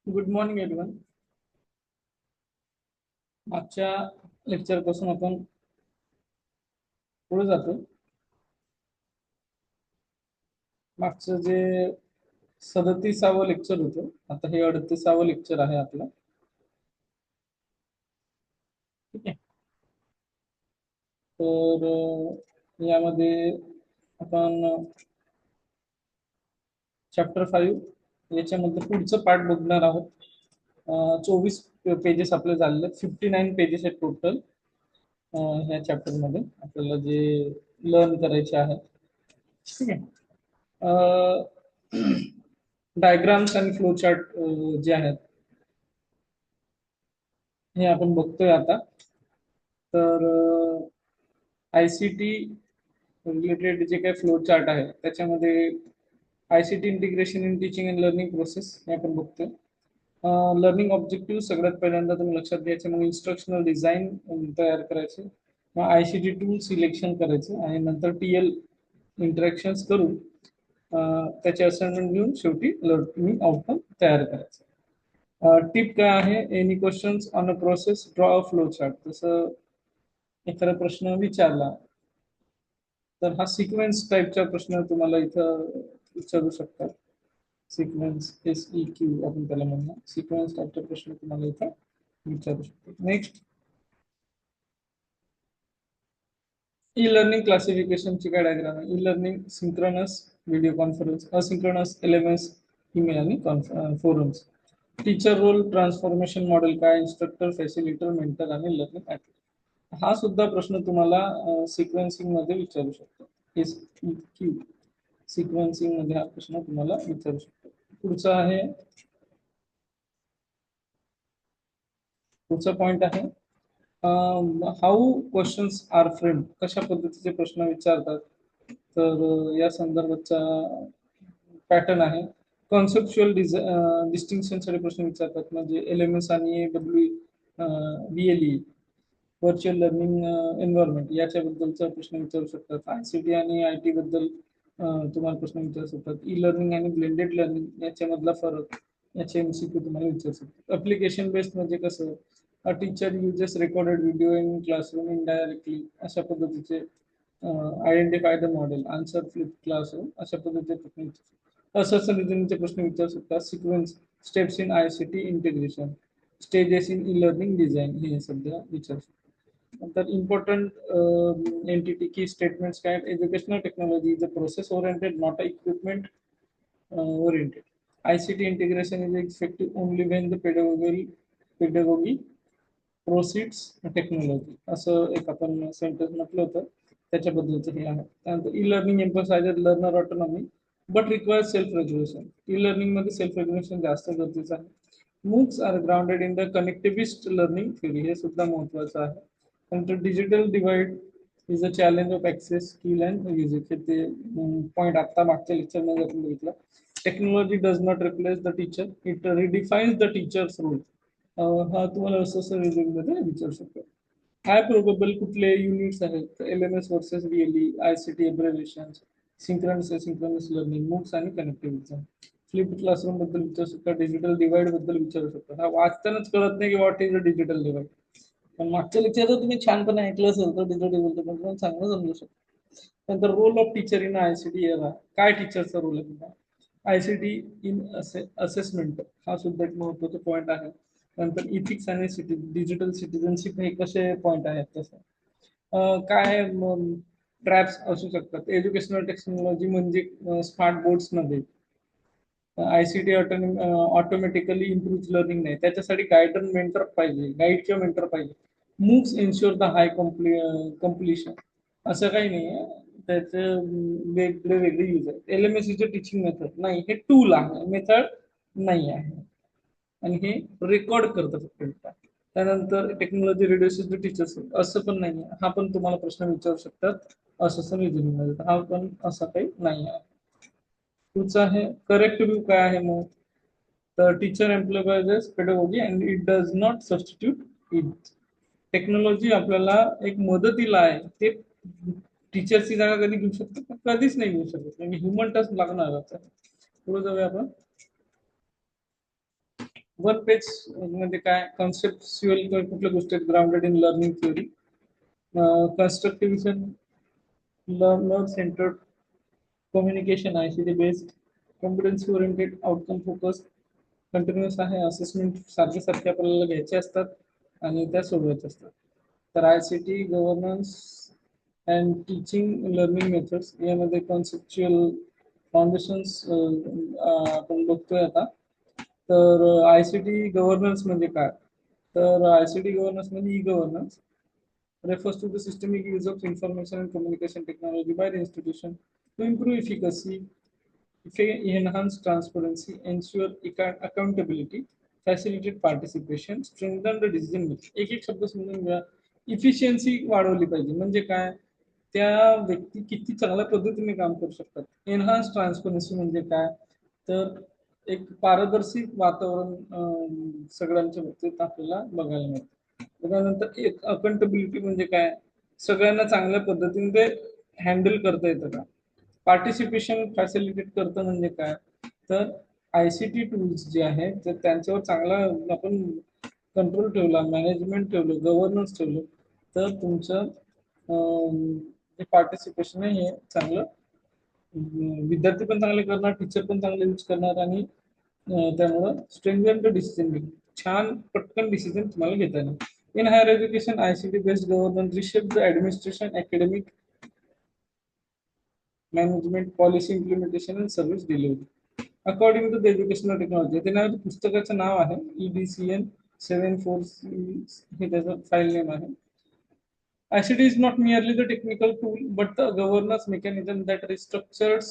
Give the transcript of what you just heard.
Good morning everyone. मागच्या lecture पासून आपण पुढे जातो. मागचं जे 37वं लेक्चर होतं, आता हे 38वं लेक्चर आहे आपलं. ठीक आहे. तर यामध्ये आपण चॅप्टर 5 याच्यामध्ये पुढचं पार्ट बघणार आहोत. 24 पेजेस आपले झालेले आहेत. 59 पेजेस आहेत टोटल ह्या चॅप्टर मध्ये आपल्याला जे लर्न करायचे आहे. ठीक आहे. डायग्राम्स आणि फ्लो चार्ट जे आहेत हे आपण बघतोय आता. तर आयसीटी रिलेटेड जे काही फ्लो चार्ट आहे त्याच्यामध्ये ICT integration in teaching and learning process हे आपण बघतोय. लर्निंग ऑब्जेक्टिव्ह सगळ्यात पहिल्यांदा तुम्ही लक्षात घ्यायचे, मग इन्स्ट्रक्शनल डिझाईन तयार करायचे, मग आयसीटी टूल सिलेक्शन करायचं आणि नंतर टीएल इंटरॅक्शन्स करून त्याचे असाइनमेंट घेऊन शेवटी लर्निंग आउटकम तयार करायचं. टिप काय आहे, any questions on a process draw a flow chart. जसं एखादा प्रश्न विचारला तर हा सिक्वेन्स टाईपचा प्रश्न तुम्हाला इथं विचारू शकतात. सिक्वेन्स SEQ आपण त्याला म्हणणार. सिक्वेन्स टाईपचा प्रश्न तुम्हाला इथं विचारू शकतात. नेक्स्ट, ई लर्निंग क्लासिफिकेशनची काय डायग्राम आहे. E learning synchronous video conference, asynchronous LMS, email आणि forums. Teacher role transformation model काय, इन्स्ट्रक्टर, फॅसिलिटर, मेंटर आणि लर्निंग ऍक्टिव्हिटी. हा सुद्धा प्रश्न तुम्हाला सिक्वेन्सिंग मध्ये विचारू शकतो. SEQ सिक्वेन्सिंग मध्ये हा प्रश्न तुम्हाला विचारू शकतो. पुढचा पॉइंट आहे हाऊ क्वेश्चन्स आर फ्रेम्ड. कशा पद्धतीचे प्रश्न विचारतात, तर या संदर्भाचा पॅटर्न आहे. कॉन्सेप्च्युअल डिस्टिंक्शन साठी प्रश्न विचारतात, म्हणजे LMS आणि VLE व्हर्च्युअल लर्निंग एन्व्हायरमेंट याच्याबद्दलचा प्रश्न विचारू शकतात. आयसीटी आणि IT बद्दल तुम्हाला प्रश्न विचारू शकतात. ई लर्निंग आणि ब्लेंडेड लर्निंग याच्यामधला फरक, याचे MCQ तुम्हाला विचारू शकतात. ऍप्लिकेशन बेस्ड म्हणजे कसं, teacher uses recorded video in classroom indirectly, अशा पद्धतीचे identify the model, answer flip classroom, अशा पद्धतीचे प्रश्न विचारू शकतात. असं रिझनिंगचे प्रश्न विचारू शकतात. Sequence steps in ICT integration, stages in e learning design हे सध्या विचारू शकतात. नंतर इम्पॉर्टंट एंटिटी की स्टेटमेंट्स काय, educational technology is a process oriented not a equipment oriented. ICT integration is effective only when the pedagogy proceeds technology, असं एक आपण सेंटेन्स म्हटलं होतं, त्याच्याबद्दलचं हे आहे. त्यानंतर e learning emphasises learner autonomy but requires self regulation. E learning मध्ये सेल्फ रेग्युलेशन जास्त गरजेचं आहे. MOOCs are grounded in the connectivist learning theory, हे सुद्धा महत्वाचं आहे. नंतर digital divide is a challenge of access skill and music, हे ते पॉईंट आता मागच्या लेक्चरमध्ये आपण बघितलं. Technology does not replace the teacher, it redefines the teacher's role. हा तुम्हाला असं रिझल्ट मध्ये विचारू शकतो. हाय प्रोबेबल कुठले युनिट्स आहेत, LMS versus VLE, ICT abbreviation, synchronous asynchronous learning, MOOCs आणि कनेक्टिव्हिटी. फ्लिप क्लासरूम बद्दल विचारू शकता. डिजिटल डिवाइड बद्दल विचारू शकता. हा वाचतानाच कळत नाही की what is a digital divide, पण मागच्या लेक्चर जर तुम्ही छानपणे ऐकलं असेल तर डिजिटल डिवाइड पण तुम्हाला चांगलं समजू शकतो. नंतर role of teacher in ICT era, काय टीचरचा रोल आहे. ICT इन असेसमेंट, हा सुद्धा एक महत्वाचा पॉईंट आहे. नंतर इथिक्स आणि डिजिटल सिटीजनशिप हे कसे पॉईंट आहेत तसं. काय ट्रॅप्स असू शकतात. एज्युकेशनल टेक्नॉलॉजी म्हणजे स्मार्ट बोर्ड्स मध्ये ICT ऑटोमॅटिकली इम्प्रूव्ह लर्निंग नाही, त्याच्यासाठी गाईड मेंटर पाहिजे, गाईड किंवा मेंटर पाहिजे. Moves ensure the high completion, असं काही नाही आहे, त्याचे वेगळे वेगळे यूज आहेत. LMS इज टीचिंग मेथड नाही, हे टूल आहे, मेथड नाही आहे, आणि हे रेकॉर्ड करतं फक्त. त्यानंतर टेक्नॉलॉजी रिड्युसेस द टीचर्स, असं पण नाही आहे. हा पण तुम्हाला प्रश्न विचारू शकतात असं रिझनिंग मध्ये, हा पण असं काही नाही आहे. पुढचा आहे करेक्ट व्ह्यू काय आहे मग, तर teacher employees pedagogy and it does not substitute it. Technology आपल्याला एक मदतीला आहे, ते टीचरची जागा कधी घेऊ शकतो, कधीच नाही घेऊ शकत, म्हणजे ह्युमन टच लागणारच आहे. पुढे जाऊया आपण. वन पेज मध्ये काय कॉन्सेप्च्युअल किंवा कुठल्या गोष्टी grounded in learning theory, constructivism, learner centred communication, ICT based, competency oriented, outcome focus, continuous आहे, असेसमेंट सारखे सारखे आपल्याला घ्यायचे असतात आणि त्या सोडवायचे असतात. तर ICT governance and teaching learning methods यामध्ये कॉन्सेप्च्युअल फाउंडेशन्स आपण बघतोय आता. तर ICT गव्हर्नन्स म्हणजे काय, तर ICT गव्हर्नन्स म्हणजे e governance refers to the systemic use of information and communication technology by the institution to improve efficacy, enhance transparency, ensure accountability, facilitate participation, strengthen the decision making. एक एक शब्द समजून घ्या. Efficiency वाढवली पाहिजे म्हणजे काय, त्या व्यक्ती किती चांगल्या पद्धतीने काम करू शकतात. एनहान्स ट्रान्सपरन्सी म्हणजे काय, तर एक पारदर्शी वातावरण सगळ्यांच्या बाबतीत आपल्याला बघायला मिळतं. त्यानंतर एक अकाउंटेबिलिटी म्हणजे काय, सगळ्यांना चांगल्या पद्धतीने ते हँडल करता येतं का. पार्टिसिपेशन फॅसिलिटेट करतं म्हणजे काय, तर ICT टूल्स जे आहेत तर त्यांच्यावर चांगला आपण कंट्रोल ठेवला, मॅनेजमेंट ठेवलं, गव्हर्नन्स ठेवलं, तर तुमचं जे पार्टिसिपेशन आहे हे चांगलं, विद्यार्थी पण चांगले करणार, टीचर पण चांगले यूज करणार आणि त्यामुळं स्ट्रेंथन द डिसिजन मेकिंग, छान पटकन डिसिजन तुम्हाला घेता येईल. In higher education ICT based governance reshape the administration, academic management, policy implementation and service delivery according to the educational technology. ते नाव पुस्तकाचं नाव आहे EDCN 74C, हे त्याचं फाईल नेम आहे. ICT is not merely the technical tool, but the governance mechanism that restructures